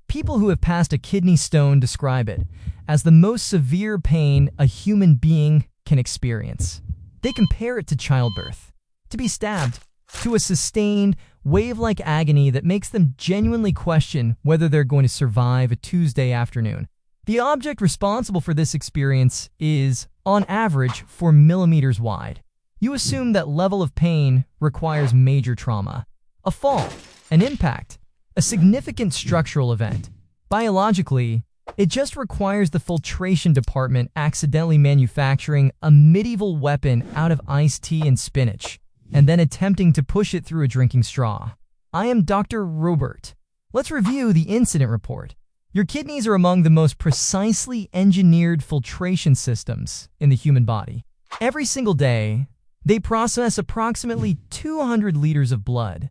People who have passed a kidney stone describe it as the most severe pain a human being can experience. They compare it to childbirth, to be stabbed, to a sustained, wave-like agony that makes them genuinely question whether they're going to survive a Tuesday afternoon. The object responsible for this experience is, on average, 4 millimeters wide. You assume that level of pain requires major trauma, a fall, an impact, a significant structural event. Biologically, it just requires the filtration department accidentally manufacturing a medieval weapon out of iced tea and spinach, and then attempting to push it through a drinking straw. I am Dr. Robert. Let's review the incident report. Your kidneys are among the most precisely engineered filtration systems in the human body. Every single day, they process approximately 200 liters of blood,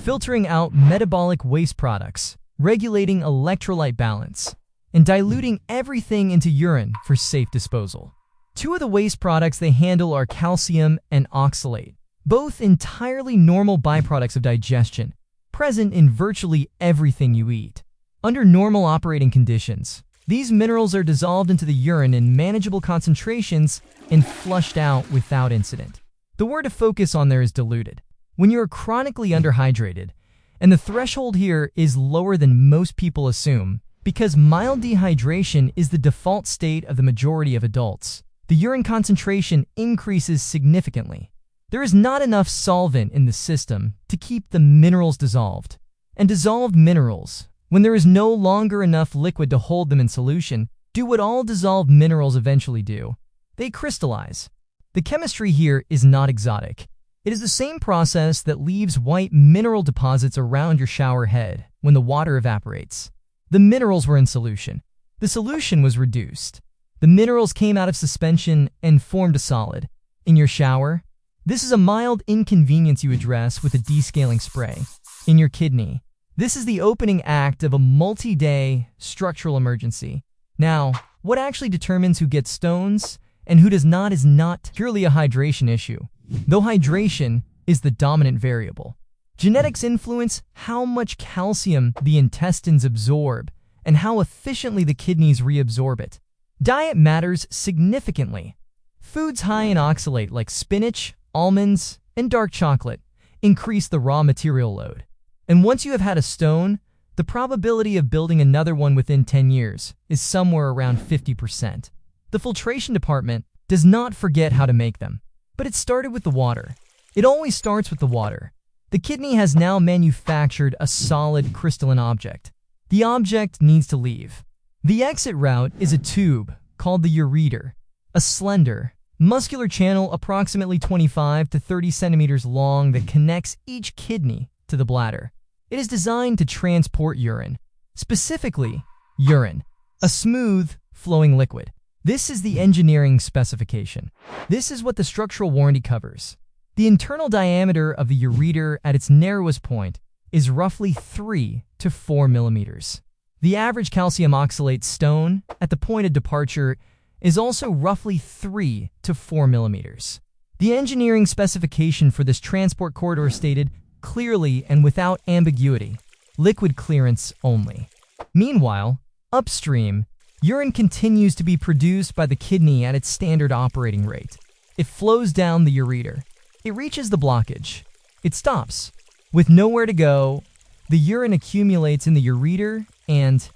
filtering out metabolic waste products, regulating electrolyte balance, and diluting everything into urine for safe disposal. Two of the waste products they handle are calcium and oxalate, both entirely normal byproducts of digestion, present in virtually everything you eat. Under normal operating conditions, these minerals are dissolved into the urine in manageable concentrations and flushed out without incident. The word to focus on there is diluted. When you are chronically underhydrated, and the threshold here is lower than most people assume, because mild dehydration is the default state of the majority of adults, the urine concentration increases significantly. There is not enough solvent in the system to keep the minerals dissolved. And dissolved minerals, when there is no longer enough liquid to hold them in solution, do what all dissolved minerals eventually do. They crystallize. The chemistry here is not exotic. It is the same process that leaves white mineral deposits around your shower head when the water evaporates. The minerals were in solution. The solution was reduced. The minerals came out of suspension and formed a solid. In your shower, this is a mild inconvenience you address with a descaling spray. In your kidney, this is the opening act of a multi-day structural emergency. Now, what actually determines who gets stones and who does not is not purely a hydration issue, though hydration is the dominant variable. Genetics influence how much calcium the intestines absorb and how efficiently the kidneys reabsorb it. Diet matters significantly. Foods high in oxalate like spinach, almonds, and dark chocolate increase the raw material load. And once you have had a stone, the probability of building another one within 10 years is somewhere around 50%. The filtration department does not forget how to make them, but it started with the water. It always starts with the water. The kidney has now manufactured a solid crystalline object. The object needs to leave. The exit route is a tube called the ureter, a slender, muscular channel approximately 25 to 30 centimeters long that connects each kidney to the bladder. It is designed to transport urine, specifically urine, a smooth, flowing liquid. This is the engineering specification. This is what the structural warranty covers. The internal diameter of the ureter at its narrowest point is roughly 3 to 4 millimeters. The average calcium oxalate stone at the point of departure is also roughly 3 to 4 millimeters. The engineering specification for this transport corridor stated clearly and without ambiguity, liquid clearance only. Meanwhile, upstream, urine continues to be produced by the kidney at its standard operating rate. It flows down the ureter. It reaches the blockage. It stops. With nowhere to go, the urine accumulates in the ureter and,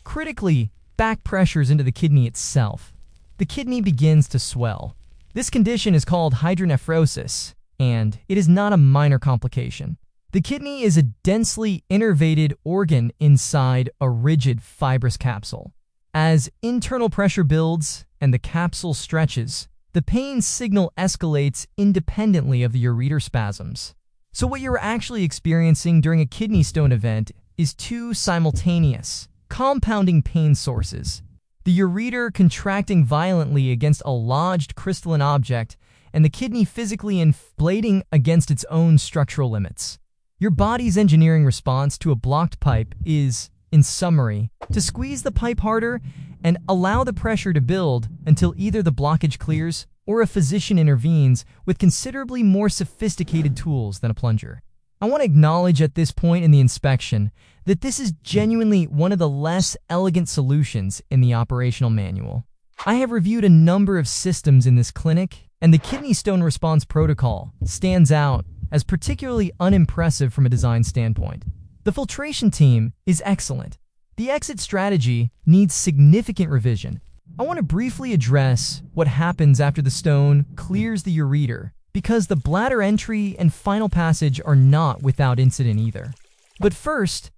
critically, back pressures into the kidney itself. The kidney begins to swell. This condition is called hydronephrosis, and it is not a minor complication. The kidney is a densely innervated organ inside a rigid fibrous capsule. As internal pressure builds and the capsule stretches, the pain signal escalates independently of the ureter spasms. So what you're actually experiencing during a kidney stone event is two simultaneous, compounding pain sources. The ureter contracting violently against a lodged crystalline object, and the kidney physically inflating against its own structural limits. Your body's engineering response to a blocked pipe is, in summary, to squeeze the pipe harder and allow the pressure to build until either the blockage clears or a physician intervenes with considerably more sophisticated tools than a plunger. I want to acknowledge at this point in the inspection that this is genuinely one of the less elegant solutions in the operational manual. I have reviewed a number of systems in this clinic, and the kidney stone response protocol stands out as particularly unimpressive from a design standpoint. The filtration team is excellent. The exit strategy needs significant revision. I want to briefly address what happens after the stone clears the ureter, because the bladder entry and final passage are not without incident either. But first,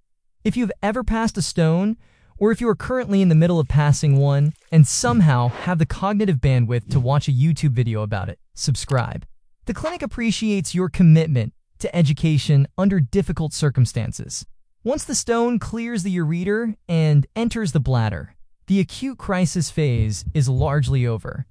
if you've ever passed a stone, or if you are currently in the middle of passing one and somehow have the cognitive bandwidth to watch a YouTube video about it, subscribe. The clinic appreciates your commitment to education under difficult circumstances. Once the stone clears the ureter and enters the bladder, the acute crisis phase is largely over.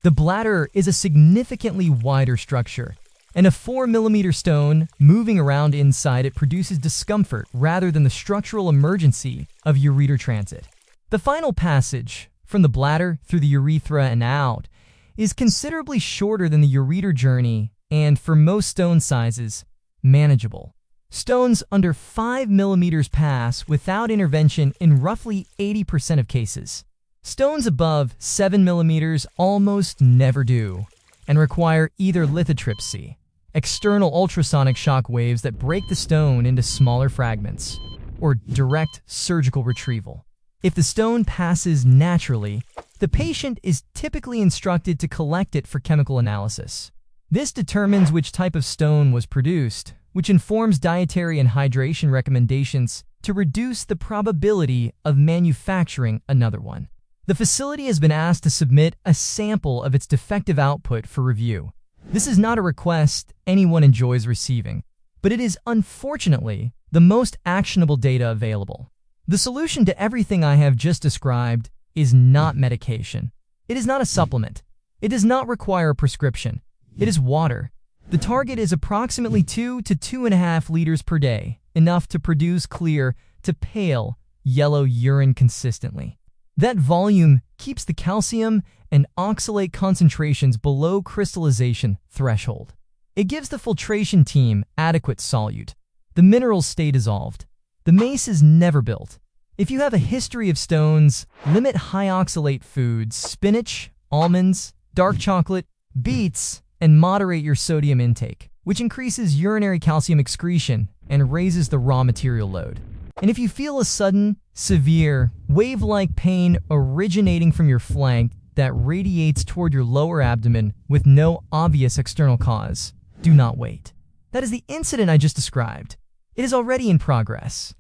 The bladder is a significantly wider structure, and a 4mm stone moving around inside it produces discomfort rather than the structural emergency of ureter transit. The final passage from the bladder through the urethra and out is considerably shorter than the ureter journey and, for most stone sizes, manageable. Stones under 5mm pass without intervention in roughly 80% of cases. Stones above 7mm almost never do, and require either lithotripsy, external ultrasonic shock waves that break the stone into smaller fragments, or direct surgical retrieval. If the stone passes naturally, the patient is typically instructed to collect it for chemical analysis. This determines which type of stone was produced, which informs dietary and hydration recommendations to reduce the probability of manufacturing another one. The facility has been asked to submit a sample of its defective output for review. This is not a request anyone enjoys receiving, but it is unfortunately the most actionable data available. The solution to everything I have just described is not medication. It is not a supplement. It does not require a prescription. It is water. The target is approximately 2 to 2.5 liters per day, enough to produce clear to pale yellow urine consistently. That volume keeps the calcium and oxalate concentrations below crystallization threshold. It gives the filtration team adequate solute. The minerals stay dissolved. The mace is never built. If you have a history of stones, limit high oxalate foods, spinach, almonds, dark chocolate, beets, and moderate your sodium intake, which increases urinary calcium excretion and raises the raw material load. And if you feel a sudden, severe, wave-like pain originating from your flank that radiates toward your lower abdomen with no obvious external cause, do not wait. That is the incident I just described. It is already in progress.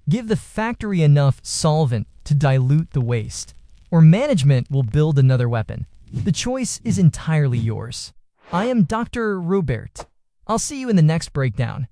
Give the factory enough solvent to dilute the waste, or management will build another weapon. The choice is entirely yours. I am Dr. Robert. I'll see you in the next breakdown.